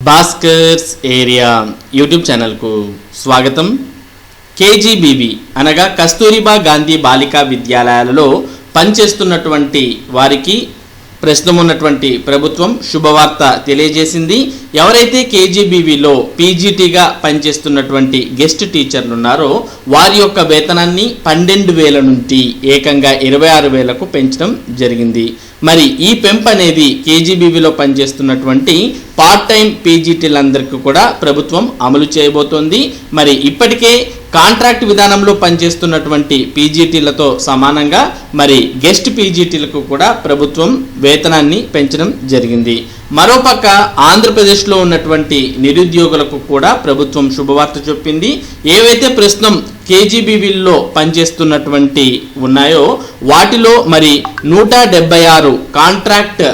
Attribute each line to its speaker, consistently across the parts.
Speaker 1: Bhaskar's area YouTube ఛానల్కు స్వాగతం. KGBV అనగా కస్తూరిబా గాంధీ బాలికా విద్యాలయాలలో పనిచేస్తున్నటువంటి వారికి ప్రస్తుతం ఉన్నటువంటి ప్రభుత్వం శుభవార్త తెలియజేసింది. ఎవరైతే కేజీబీవీలో పీజీటీగా పనిచేస్తున్నటువంటి గెస్ట్ టీచర్లు ఉన్నారో వారి యొక్క వేతనాన్ని 12,000 నుండి ఏకంగా 26,000కు పెంచడం జరిగింది. మరి ఈ పెంపు అనేది కేజీబీవీలో పనిచేస్తున్నటువంటి పార్ట్ టైం పీజీటీలందరికీ కూడా ప్రభుత్వం అమలు చేయబోతోంది. మరి ఇప్పటికే కాంట్రాక్ట్ విధానంలో పనిచేస్తున్నటువంటి పీజీటీలతో సమానంగా మరి గెస్ట్ పీజీటీలకు కూడా ప్రభుత్వం వేతనాన్ని పెంచడం జరిగింది. మరోపక్క ఆంధ్రప్రదేశ్లో ఉన్నటువంటి నిరుద్యోగులకు కూడా ప్రభుత్వం శుభవార్త చెప్పింది. ఏవైతే ప్రస్తుతం కేజీబీవీల్లో పనిచేస్తున్నటువంటి ఉన్నాయో వాటిలో మరి 176 కాంట్రాక్ట్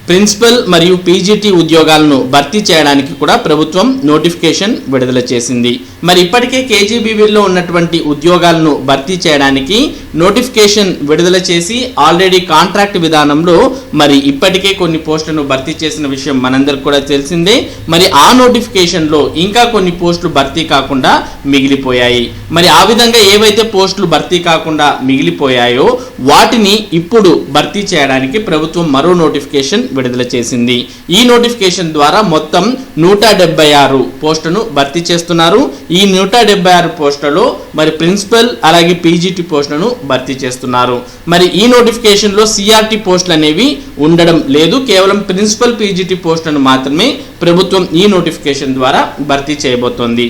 Speaker 1: ప్రిన్సిపల్ మరియు పీజీటీ ఉద్యోగాలను భర్తీ చేయడానికి కూడా ప్రభుత్వం నోటిఫికేషన్ విడుదల చేసింది. మరి ఇప్పటికే కేజీబీవీలో ఉన్నటువంటి ఉద్యోగాలను భర్తీ చేయడానికి నోటిఫికేషన్ విడుదల చేసి ఆల్రెడీ కాంట్రాక్ట్ విధానంలో మరి ఇప్పటికే కొన్ని పోస్టులను భర్తీ చేసిన విషయం మనందరికీ కూడా తెలిసిందే. మరి ఆ నోటిఫికేషన్లో ఇంకా కొన్ని పోస్టులు భర్తీ కాకుండా మిగిలిపోయాయి. మరి ఆ విధంగా ఏవైతే పోస్టులు భర్తీ కాకుండా మిగిలిపోయాయో వాటిని ఇప్పుడు భర్తీ చేయడానికి ప్రభుత్వం మరో నోటిఫికేషన్ విడుదల చేసింది. ఈ నోటిఫికేషన్ ద్వారా మొత్తం 176 పోస్టును భర్తీ చేస్తున్నారు. ఈ 176 పోస్టులలో మరి ప్రిన్సిపల్ అలాగే పీజీటీ పోస్టులను భర్తీ చేస్తున్నారు. మరి ఈ నోటిఫికేషన్లో సిఆర్టీ పోస్టులు అనేవి ఉండడం లేదు. కేవలం ప్రిన్సిపల్ పీజీటీ పోస్టులను మాత్రమే ప్రభుత్వం ఈ నోటిఫికేషన్ ద్వారా భర్తీ చేయబోతోంది.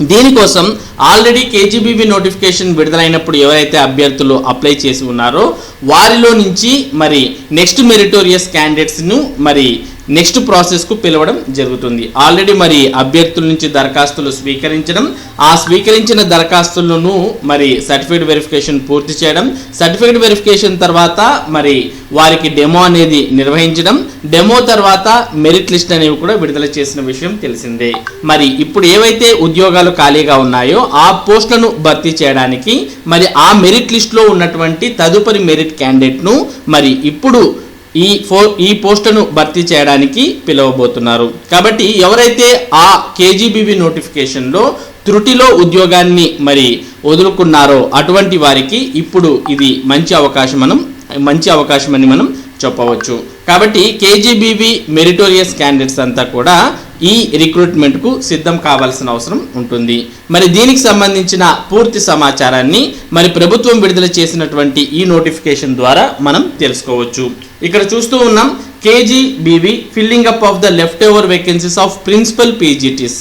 Speaker 1: దీనికోసం ఆల్రెడీ కేజీబీవీ నోటిఫికేషన్ విడుదలైనప్పుడు ఎవరైతే అభ్యర్థులు అప్లై చేసి ఉన్నారో వారిలో నుంచి మరి నెక్స్ట్ మెరిటోరియస్ క్యాండిడేట్స్ను మరి నెక్స్ట్ ప్రాసెస్కు పిలవడం జరుగుతుంది. ఆల్రెడీ మరి అభ్యర్థుల నుంచి దరఖాస్తులు స్వీకరించడం, ఆ స్వీకరించిన దరఖాస్తులను మరి సర్టిఫికేట్ వెరిఫికేషన్ పూర్తి చేయడం, సర్టిఫికేట్ వెరిఫికేషన్ తర్వాత మరి వారికి డెమో అనేది నిర్వహించడం, డెమో తర్వాత మెరిట్ లిస్ట్ అనేవి కూడా విడుదల చేసిన విషయం తెలిసిందే. మరి ఇప్పుడు ఏవైతే ఉద్యోగాలు ఖాళీగా ఉన్నాయో ఆ పోస్టులను భర్తీ చేయడానికి మరి ఆ మెరిట్ లిస్ట్లో ఉన్నటువంటి తదుపరి మెరిట్ క్యాండిడేట్ను మరి ఇప్పుడు ఈ పోస్టును భర్తీ చేయడానికి పిలవబోతున్నారు. కాబట్టి ఎవరైతే ఆ కేజీబీవీ నోటిఫికేషన్లో త్రుటిలో ఉద్యోగాన్ని మరి వదులుకున్నారో అటువంటి వారికి ఇప్పుడు ఇది మంచి అవకాశం అని మనం చెప్పవచ్చు. కాబట్టి కేజీబీవీ మెరిటోరియస్ క్యాండిడేట్స్ అంతా కూడా ఈ రిక్రూట్మెంట్కు సిద్ధం కావాల్సిన అవసరం ఉంటుంది. మరి దీనికి సంబంధించిన పూర్తి సమాచారాన్ని మరి ప్రభుత్వం విడుదల చేసినటువంటి ఈ నోటిఫికేషన్ ద్వారా మనం తెలుసుకోవచ్చు. ఇక్కడ చూస్తూ ఉన్నాం, KGBV filling up of the leftover vacancies of principal PGTs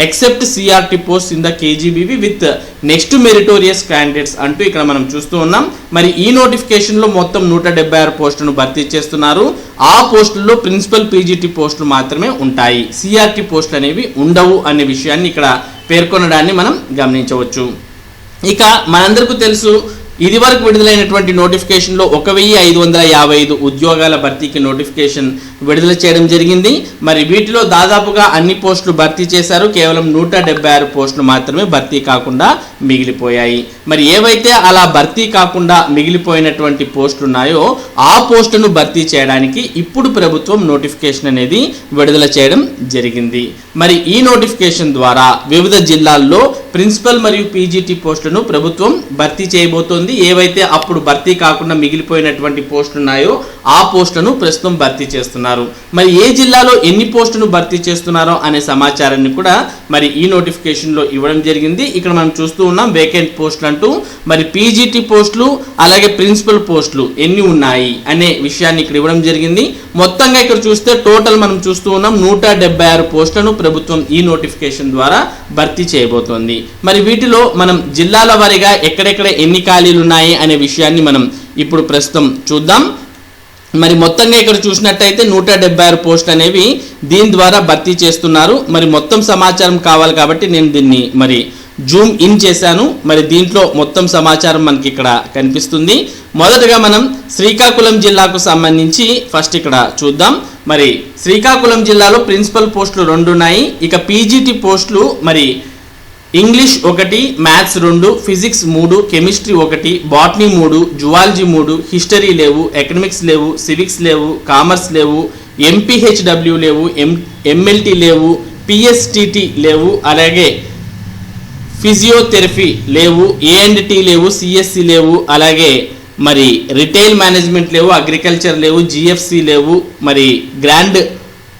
Speaker 1: except CRT post in the KGBV with next meritorious candidates అంటూ ఇక్కడ మనం చూస్తూ ఉన్నాం. మరి ఈ నోటిఫికేషన్లో మొత్తం 176 పోస్టులను భర్తీ చేస్తున్నారు. ఆ పోస్టుల్లో ప్రిన్సిపల్ పీజీటీ పోస్టులు మాత్రమే ఉంటాయి, సిఆర్టీ పోస్టులు అనేవి ఉండవు అనే విషయాన్ని ఇక్కడ పేర్కొనడాన్ని మనం గమనించవచ్చు. ఇక మనందరికీ తెలుసు, ఇది వరకు విడుదలైనటువంటి నోటిఫికేషన్లో 1,555 ఉద్యోగాల భర్తీకి నోటిఫికేషన్ విడుదల చేయడం జరిగింది. మరి వీటిలో దాదాపుగా అన్ని పోస్టులు భర్తీ చేశారు. కేవలం 176 పోస్టులు మాత్రమే భర్తీ కాకుండా మిగిలిపోయాయి. మరి ఏవైతే అలా భర్తీ కాకుండా మిగిలిపోయినటువంటి పోస్టులు ఉన్నాయో ఆ పోస్టును భర్తీ చేయడానికి ఇప్పుడు ప్రభుత్వం నోటిఫికేషన్ అనేది విడుదల చేయడం జరిగింది. మరి ఈ నోటిఫికేషన్ ద్వారా వివిధ జిల్లాల్లో ప్రిన్సిపల్ మరియు పీజీటీ పోస్టులను ప్రభుత్వం భర్తీ చేయబోతోంది. ఏవైతే అప్పుడు భర్తీ కాకుండా మిగిలిపోయినటువంటి పోస్టులు ఉన్నాయో ఆ పోస్టులను ప్రస్తుతం భర్తీ చేస్తున్నారు. మరి ఏ జిల్లాలో ఎన్ని పోస్టులను భర్తీ చేస్తున్నారో అనే సమాచారాన్ని కూడా మరి ఈ నోటిఫికేషన్లో ఇవ్వడం జరిగింది. ఇక్కడ మనం చూస్తూ ఉన్నాం వేకెంట్ పోస్టులు అంటూ మరి పీజీటీ పోస్టులు అలాగే ప్రిన్సిపల్ పోస్టులు ఎన్ని ఉన్నాయి అనే విషయాన్ని ఇక్కడ ఇవ్వడం జరిగింది. మొత్తంగా ఇక్కడ చూస్తే టోటల్ మనం చూస్తూ ఉన్నాం 176 పోస్టులను ప్రభుత్వం ఈ నోటిఫికేషన్ ద్వారా భర్తీ చేయబోతోంది. మరి వీటిలో మనం జిల్లాల వారీగా ఎక్కడెక్కడ ఎన్ని ఖాళీలు ఉన్నాయి అనే విషయాన్ని మనం ఇప్పుడు ప్రస్తుతం చూద్దాం. మరి మొత్తంగా ఇక్కడ చూసినట్టయితే 176 పోస్టులు అనేవి దీని ద్వారా భర్తీ చేస్తున్నారు. మరి మొత్తం సమాచారం కావాలి కాబట్టి నేను దీన్ని మరి జూమ్ ఇన్ చేశాను. మరి దీంట్లో మొత్తం సమాచారం మనకి ఇక్కడ కనిపిస్తుంది. మొదటగా మనం శ్రీకాకుళం జిల్లాకు సంబంధించి ఫస్ట్ ఇక్కడ చూద్దాం. మరి శ్రీకాకుళం జిల్లాలో ప్రిన్సిపల్ పోస్టులు 2 ఉన్నాయి. ఇక పీజీటీ పోస్టులు మరి English 1, maths 2, physics 3, chemistry 1, botany 3, zoology 3, history లేవు, ఎకనామిక్స్ లేవు, సివిక్స్ లేవు, కామర్స్ లేవు, ఎంపీహెచ్డబ్ల్యూ లేవు, ఎంఎల్టీ లేవు, పిఎస్టిటి లేవు, అలాగే ఫిజియోథెరపీ లేవు, ఏఎండ్టీ లేవు, సిఎస్సి లేవు, అలాగే మరి రిటైల్ మేనేజ్మెంట్ లేవు, అగ్రికల్చర్ లేవు, జిఎఫ్సి లేవు. మరి గ్రాండ్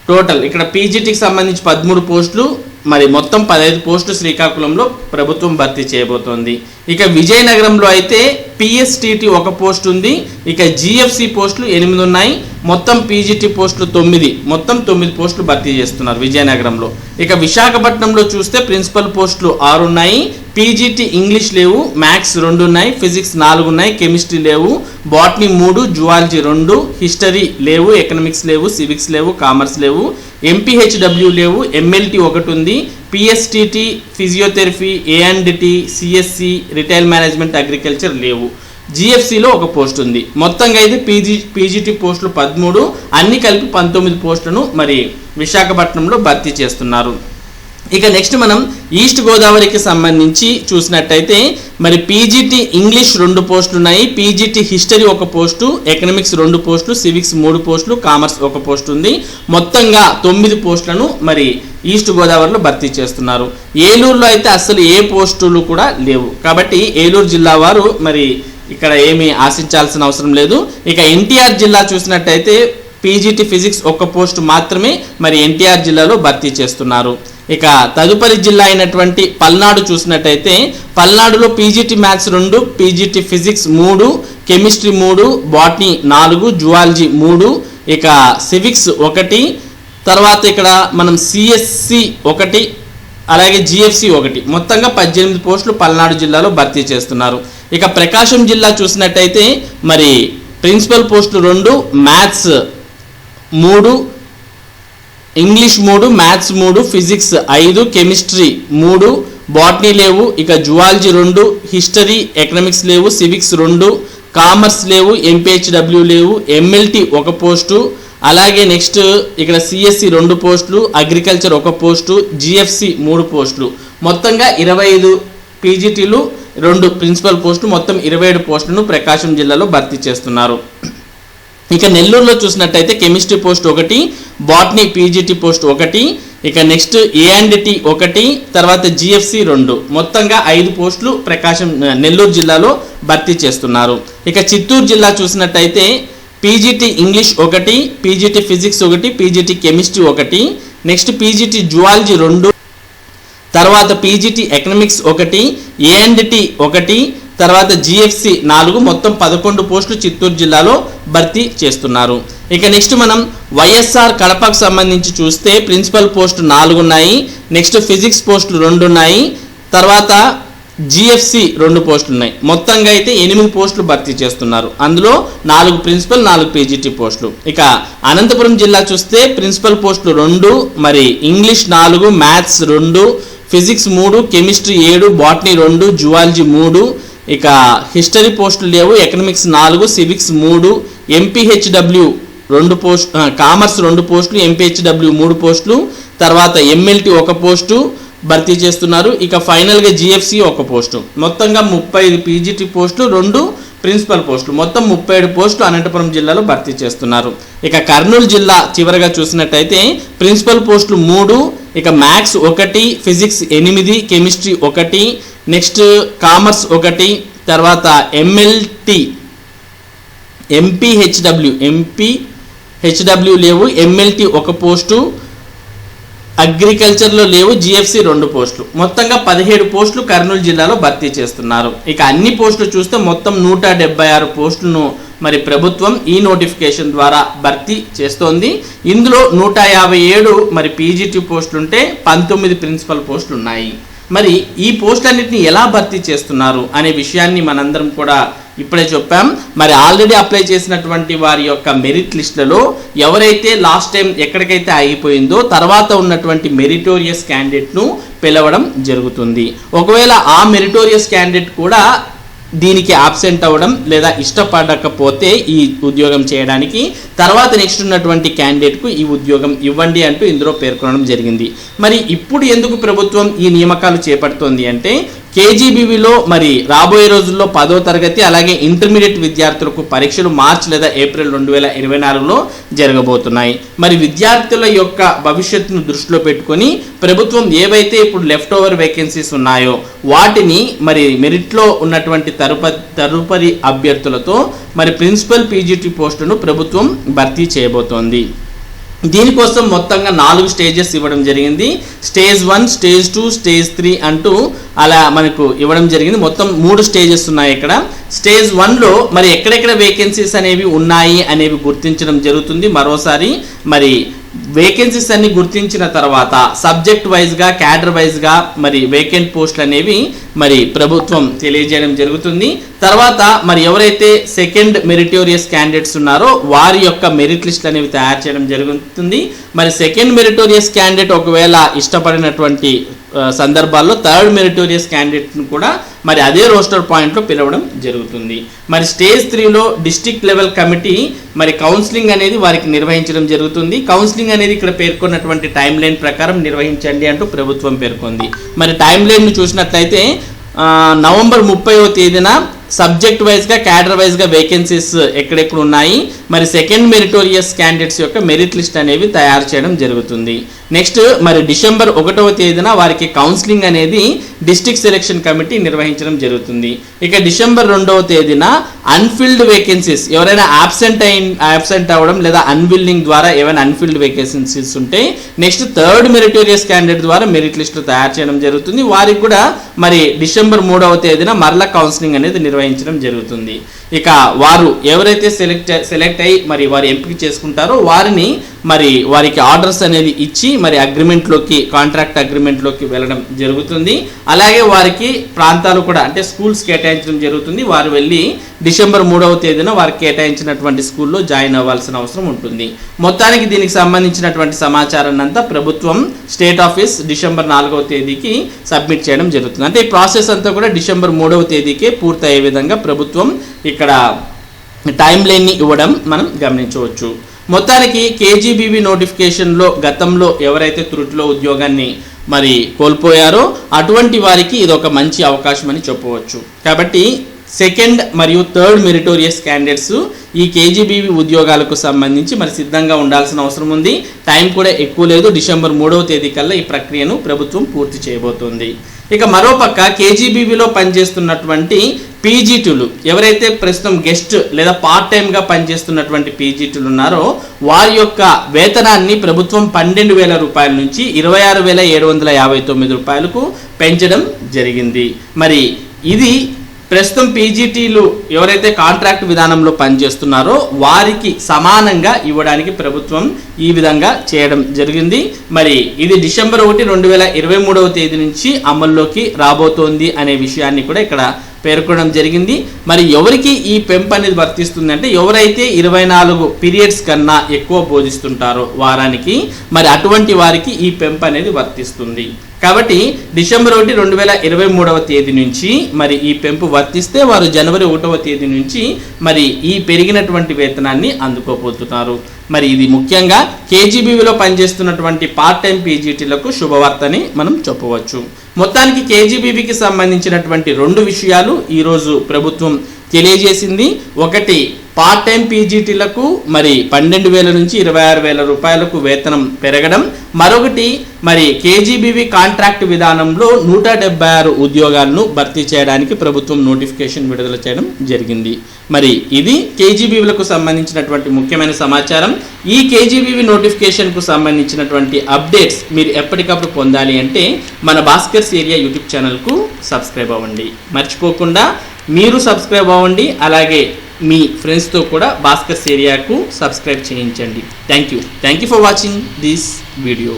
Speaker 1: టోటల్ ఇక్కడ పీజీటీకి సంబంధించి 13 పోస్టులు, మరి మొత్తం 15 పోస్టులు శ్రీకాకుళంలో ప్రభుత్వం భర్తీ చేయబోతోంది. ఇక విజయనగరంలో అయితే పిఎస్టిటి 1 పోస్ట్ ఉంది, ఇక జిఎఫ్సి పోస్టులు 8 ఉన్నాయి, మొత్తం పీజీటీ పోస్టులు 9, మొత్తం 9 పోస్టులు భర్తీ చేస్తున్నారు విజయనగరంలో. ఇక విశాఖపట్నంలో చూస్తే ప్రిన్సిపల్ పోస్టులు 6 ఉన్నాయి, పీజీటీ ఇంగ్లీష్ లేవు, మ్యాథ్స్ 2 ఉన్నాయి, ఫిజిక్స్ 4 ఉన్నాయి, కెమిస్ట్రీ లేవు, బాటనీ 3, జువాలజీ 2, హిస్టరీ లేవు, ఎకనామిక్స్ లేవు, సివిక్స్ లేవు, కామర్స్ లేవు, ఎంపీహెచ్డబ్ల్యూ లేవు, ఎంఎల్టీ 1 ఉంది, పిఎస్టిటి, ఫిజియోథెరపీ, ఏఎండ్టీ, సిఎస్సి, రిటైల్ మేనేజ్మెంట్, అగ్రికల్చర్ లేవు. జిఎఫ్సిలో 1 పోస్ట్ ఉంది. మొత్తంగా అయితే పీజీటీ పోస్టులు 13, అన్ని కలిపి 19 పోస్టులను మరి విశాఖపట్నంలో భర్తీ చేస్తున్నారు. ఇక నెక్స్ట్ మనం ఈస్ట్ గోదావరికి సంబంధించి చూసినట్టయితే మరి పీజీటీ ఇంగ్లీష్ 2 పోస్టులు ఉన్నాయి, పీజీటీ హిస్టరీ 1 పోస్టు, ఎకనామిక్స్ 2 పోస్టులు, సివిక్స్ 3 పోస్టులు, కామర్స్ 1 పోస్ట్ ఉంది. మొత్తంగా 9 పోస్టులను మరి ఈస్ట్ గోదావరిలో భర్తీ చేస్తున్నారు. ఏలూరులో అయితే అసలు ఏ పోస్టులు కూడా లేవు, కాబట్టి ఏలూరు జిల్లా వారు మరి ఇక్కడ ఏమీ ఆశించాల్సిన అవసరం లేదు. ఇక ఎన్టీఆర్ జిల్లా చూసినట్టయితే పీజీటీ ఫిజిక్స్ 1 పోస్టు మాత్రమే మరి ఎన్టీఆర్ జిల్లాలో భర్తీ చేస్తున్నారు. ఇక తదుపరి జిల్లా అయినటువంటి పల్నాడు చూసినట్టయితే పల్నాడులో PGT maths 2, PGT physics 3, chemistry 3, botany 4, zoology 3, ఇక సివిక్స్ 1, తర్వాత ఇక్కడ మనం సిఎస్సి 1, అలాగే జిఎఫ్సి 1, మొత్తంగా 18 పోస్టులు పల్నాడు జిల్లాలో భర్తీ చేస్తున్నారు. ఇక ప్రకాశం జిల్లా చూసినట్టయితే మరి ప్రిన్సిపల్ పోస్టులు 2, maths 3, English 3, maths 3, physics 5, chemistry 3, botany లేవు, ఇక జువాలజీ 2, హిస్టరీ ఎకనామిక్స్ లేవు, సివిక్స్ 2, కామర్స్ లేవు, ఎంపీహెచ్డబ్ల్యూ లేవు, ఎంఎల్టీ 1 పోస్టు, అలాగే నెక్స్ట్ ఇక్కడ సిఎస్సి 2 పోస్టులు, అగ్రికల్చర్ 1 పోస్టు, జిఎఫ్సి 3 పోస్టులు, మొత్తంగా 25 పీజీటీలు 2 ప్రిన్సిపల్ పోస్టులు, మొత్తం 27 పోస్టులను ప్రకాశం జిల్లాలో భర్తీ చేస్తున్నారు. ఇక నెల్లూరులో చూసినట్టయితే chemistry post 1, botany PGT post 1, ఇక నెక్స్ట్ ఏఎండ్టీ 1, తర్వాత జిఎఫ్సి 2, మొత్తంగా 5 పోస్టులు నెల్లూరు జిల్లాలో భర్తీ చేస్తున్నారు. ఇక చిత్తూరు జిల్లా చూసినట్టయితే PGT English 1, PGT physics 1, PGT chemistry 1, next PGT zoology 2, తర్వాత పీజీటీ ఎకనామిక్స్ 1, ఏఎండ్టీ 1, తర్వాత జిఎఫ్సి 4, మొత్తం 11 పోస్టులు చిత్తూరు జిల్లాలో భర్తీ చేస్తున్నారు. ఇక నెక్స్ట్ మనం వైఎస్ఆర్ కడపకు సంబంధించి చూస్తే ప్రిన్సిపల్ పోస్టు 4 ఉన్నాయి, నెక్స్ట్ ఫిజిక్స్ పోస్టులు 2 ఉన్నాయి, తర్వాత జిఎఫ్సి 2 పోస్టులు ఉన్నాయి, మొత్తంగా అయితే 8 పోస్టులు భర్తీ చేస్తున్నారు. అందులో 4 ప్రిన్సిపల్ 4 పీజీటీ పోస్టులు. ఇక అనంతపురం జిల్లా చూస్తే ప్రిన్సిపల్ పోస్టులు 2, మరి English 4, maths 2, physics 3, chemistry 7, botany 2, zoology 3, ఇక హిస్టరీ పోస్టులు లేవు, economics 4, civics 3, MPHW 2 post, commerce 2 పోస్టులు, ఎంపీహెచ్డబ్ల్యూ 3 పోస్టులు, తర్వాత ఎంఎల్టీ 1 పోస్టు భర్తీ చేస్తున్నారు. ఇక ఫైనల్గా జిఎఫ్సి 1 పోస్టు, మొత్తంగా 35 పీజీటీ పోస్టులు, 2 ప్రిన్సిపల్ పోస్టులు, మొత్తం 37 పోస్టులు అనంతపురం జిల్లాలో భర్తీ చేస్తున్నారు. ఇక కర్నూలు జిల్లా చివరగా చూసినట్టయితే ప్రిన్సిపల్ పోస్టులు 3, ఇక maths 1, physics 8, chemistry 1, next commerce 1, తర్వాత ఎంఎల్టీ ఎంపీహెచ్డబ్ల్యూ లేవు, ఎంఎల్టీ 1 పోస్టు, అగ్రికల్చర్లో లేవు, జిఎఫ్సి 2 పోస్టులు, మొత్తంగా 17 పోస్టులు కర్నూలు జిల్లాలో భర్తీ చేస్తున్నారు. ఇక అన్ని పోస్టులు చూస్తే మొత్తం 176 పోస్టులను మరి ప్రభుత్వం ఈ నోటిఫికేషన్ ద్వారా భర్తీ చేస్తోంది. ఇందులో 157 మరి పీజీటీ పోస్టులు ఉంటే 19 ప్రిన్సిపల్ పోస్టులు ఉన్నాయి. మరి ఈ పోస్టులన్నింటినీ ఎలా భర్తీ చేస్తున్నారు అనే విషయాన్ని మనందరం కూడా ఇప్పుడే చెప్పాం. మరి ఆల్రెడీ అప్లై చేసినటువంటి వారి యొక్క మెరిట్ లిస్టులలో ఎవరైతే లాస్ట్ టైం ఎక్కడికైతే ఆగిపోయిందో తర్వాత ఉన్నటువంటి మెరిటోరియస్ క్యాండిడేట్ను పిలవడం జరుగుతుంది. ఒకవేళ ఆ మెరిటోరియస్ క్యాండిడేట్ కూడా దీనికి ఆబ్సెంట్ అవ్వడం లేదా ఇష్టపడకపోతే ఈ ఉద్యోగం చేయడానికి తర్వాత నెక్స్ట్ ఉన్నటువంటి క్యాండిడేట్కు ఈ ఉద్యోగం ఇవ్వండి అంటూ ఇందులో పేర్కొనడం జరిగింది. మరి ఇప్పుడు ఎందుకు ప్రభుత్వం ఈ నియామకాలు చేపడుతోంది అంటే కేజీబీవీలో మరి రాబోయే రోజుల్లో 10వ తరగతి అలాగే ఇంటర్మీడియట్ విద్యార్థులకు పరీక్షలు మార్చ్ లేదా ఏప్రిల్ 2024లో జరగబోతున్నాయి. మరి విద్యార్థుల యొక్క భవిష్యత్తును దృష్టిలో పెట్టుకొని ప్రభుత్వం ఏవైతే ఇప్పుడు లెఫ్ట్ ఓవర్ వేకెన్సీస్ ఉన్నాయో వాటిని మరి మెరిట్లో ఉన్నటువంటి తదుపరి అభ్యర్థులతో మరి ప్రిన్సిపల్ పీజీటీ పోస్టును ప్రభుత్వం భర్తీ చేయబోతోంది. దీనికోసం మొత్తంగా 4 స్టేజెస్ ఇవ్వడం జరిగింది. స్టేజ్ 1, స్టేజ్ 2, స్టేజ్ 3 అంటూ అలా మనకు ఇవ్వడం జరిగింది. మొత్తం 3 స్టేజెస్ ఉన్నాయి ఇక్కడ. స్టేజ్ 1లో మరి ఎక్కడెక్కడ వేకెన్సీస్ అనేవి ఉన్నాయి అనేవి గుర్తించడం జరుగుతుంది. మరోసారి మరి వేకెన్సీస్ అన్ని గుర్తించిన తర్వాత సబ్జెక్ట్ వైజ్గా క్యాడర్ వైజ్గా మరి వేకెంట్ పోస్టులు అనేవి మరి ప్రభుత్వం తెలియజేయడం జరుగుతుంది. తర్వాత మరి ఎవరైతే సెకండ్ మెరిటోరియస్ క్యాండిడేట్స్ ఉన్నారో వారి యొక్క మెరిట్ లిస్ట్ అనేవి తయారు చేయడం జరుగుతుంది. మరి సెకండ్ మెరిటోరియస్ క్యాండిడేట్ ఒకవేళ ఇష్టపడినటువంటి సందర్భాల్లో థర్డ్ మెరిటోరియస్ క్యాండిడేట్ను కూడా మరి అదే రోస్టర్ పాయింట్లో పిలవడం జరుగుతుంది. మరి స్టేజ్ 3లో డిస్ట్రిక్ట్ లెవెల్ కమిటీ మరి కౌన్సిలింగ్ అనేది వారికి నిర్వహించడం జరుగుతుంది. కౌన్సిలింగ్ అనేది ఇక్కడ పేర్కొన్నటువంటి టైం లైన్ ప్రకారం నిర్వహించండి అంటూ ప్రభుత్వం పేర్కొంది. మరి టైం లైన్ను చూసినట్లయితే నవంబర్ 30వ తేదీన సబ్జెక్ట్ వైజ్గా క్యాడర్ వైజ్గా వేకెన్సీస్ ఎక్కడెక్కడ ఉన్నాయి మరి సెకండ్ మెరిటోరియస్ క్యాండిడేట్స్ యొక్క మెరిట్ లిస్ట్ అనేవి తయారు చేయడం జరుగుతుంది. నెక్స్ట్ మరి డిసెంబర్ 1వ తేదీన వారికి కౌన్సిలింగ్ అనేది డిస్ట్రిక్ట్ సెలెక్షన్ కమిటీ నిర్వహించడం. ఇక డిసెంబర్ 2వ తేదీన అన్ఫిల్డ్ వేకెన్సీస్ ఎవరైనా యాబ్సెంట్ అవ్వడం లేదా అన్విల్లింగ్ ద్వారా ఏమైనా అన్ఫిల్డ్ వేకెన్సీస్ ఉంటే నెక్స్ట్ థర్డ్ మెరిటోరియస్ క్యాండిడేట్ ద్వారా మెరిట్ లిస్ట్ తయారు చేయడం జరుగుతుంది. వారికి కూడా మరి డిసెంబర్ 3వ తేదీన మరలా కౌన్సిలింగ్ అనేది నిర్వహించడం జరుగుతుంది. ఇక వారు ఎవరైతే సెలెక్ట్ అయ్యి మరి వారు ఎంపిక చేసుకుంటారో వారిని మరి వారికి ఆర్డర్స్ అనేది ఇచ్చి మరి కాంట్రాక్ట్ అగ్రిమెంట్లోకి వెళ్ళడం జరుగుతుంది. అలాగే వారికి ప్రాంతాలు కూడా అంటే స్కూల్స్ కేటాయించడం జరుగుతుంది. వారు వెళ్ళి డిసెంబర్ 3వ తేదీన వారికి కేటాయించినటువంటి స్కూల్లో జాయిన్ అవ్వాల్సిన అవసరం ఉంటుంది. మొత్తానికి దీనికి సంబంధించినటువంటి సమాచారాన్ని అంతా ప్రభుత్వం స్టేట్ ఆఫీస్ డిసెంబర్ 4వ తేదీకి సబ్మిట్ చేయడం జరుగుతుంది. అంటే ఈ ప్రాసెస్ అంతా కూడా డిసెంబర్ 3వ తేదీకే పూర్తయ్యే విధంగా ప్రభుత్వం ఇక్కడ టైం లైన్ని ఇవ్వడం మనం గమనించవచ్చు. మొత్తానికి కేజీబీవీ నోటిఫికేషన్లో గతంలో ఎవరైతే త్రుటిలో ఉద్యోగాన్ని మరి కోల్పోయారో అటువంటి వారికి ఇది ఒక మంచి అవకాశం అని చెప్పవచ్చు. కాబట్టి సెకండ్ మరియు థర్డ్ మెరిటోరియస్ క్యాండిడేట్స్ ఈ కేజీబీవీ ఉద్యోగాలకు సంబంధించి మరి సిద్ధంగా ఉండాల్సిన అవసరం ఉంది. టైం కూడా ఎక్కువ లేదు. డిసెంబర్ 3వ తేదీ కల్లా ఈ ప్రక్రియను ప్రభుత్వం పూర్తి చేయబోతోంది. ఇక మరోపక్క కేజీబీవీలో పనిచేస్తున్నటువంటి పీజీటీలు ఎవరైతే ప్రస్తుతం గెస్ట్ లేదా పార్ట్ టైంగా పనిచేస్తున్నటువంటి పీజీటీలు ఉన్నారో వారి యొక్క వేతనాన్ని ప్రభుత్వం 12,000 రూపాయల నుంచి 26,759 రూపాయలకు పెంచడం జరిగింది. మరి ఇది ప్రస్తుతం పీజీటీలు ఎవరైతే కాంట్రాక్ట్ విధానంలో పనిచేస్తున్నారో వారికి సమానంగా ఇవ్వడానికి ప్రభుత్వం ఈ విధంగా చేయడం జరిగింది. మరి ఇది డిసెంబర్ 1, 2023వ తేదీ నుంచి అమల్లోకి రాబోతోంది అనే విషయాన్ని కూడా ఇక్కడ పేర్కొనడం జరిగింది. మరి ఎవరికి ఈ పెంపు అనేది వర్తిస్తుంది అంటే ఎవరైతే 24 పీరియడ్స్ కన్నా ఎక్కువ బోధిస్తుంటారో వారానికి మరి అటువంటి వారికి ఈ పెంపు అనేది వర్తిస్తుంది. కాబట్టి డిసెంబర్ 1, 2023వ తేదీ నుంచి మరి ఈ పెంపు వర్తిస్తే వారు జనవరి 1వ తేదీ నుంచి మరి ఈ పెరిగినటువంటి వేతనాన్ని అందుకోబోతున్నారు. మరి ఇది ముఖ్యంగా కేజీబీవీలో పనిచేస్తున్నటువంటి పార్ట్ టైం పీజీటీలకు శుభవార్తని మనం చెప్పవచ్చు. మొత్తానికి కేజీబీవీకి సంబంధించినటువంటి 2 విషయాలు ఈరోజు ప్రభుత్వం తెలియజేసింది. ఒకటి పార్ట్ టైం పీజీటీలకు మరి 12,000 నుంచి 26,000 రూపాయలకు వేతనం పెరగడం, మరొకటి మరి కేజీబీవీ కాంట్రాక్ట్ విధానంలో 176 ఉద్యోగాలను భర్తీ చేయడానికి ప్రభుత్వం నోటిఫికేషన్ విడుదల చేయడం జరిగింది. మరి ఇది కేజీబీవీలకు సంబంధించినటువంటి ముఖ్యమైన సమాచారం. ఈ కేజీబీవీ నోటిఫికేషన్కు సంబంధించినటువంటి అప్డేట్స్ మీరు ఎప్పటికప్పుడు పొందాలి అంటే మన భాస్కర్స్ ఏరియా యూట్యూబ్ ఛానల్కు సబ్స్క్రైబ్ అవ్వండి. మర్చిపోకుండా మీరు సబ్స్క్రైబ్ అవ్వండి. అలాగే మీ ఫ్రెండ్స్తో కూడా భాస్కర్స్ ఏరియాకు సబ్స్క్రైబ్ చేయించండి. Thank you for watching this video.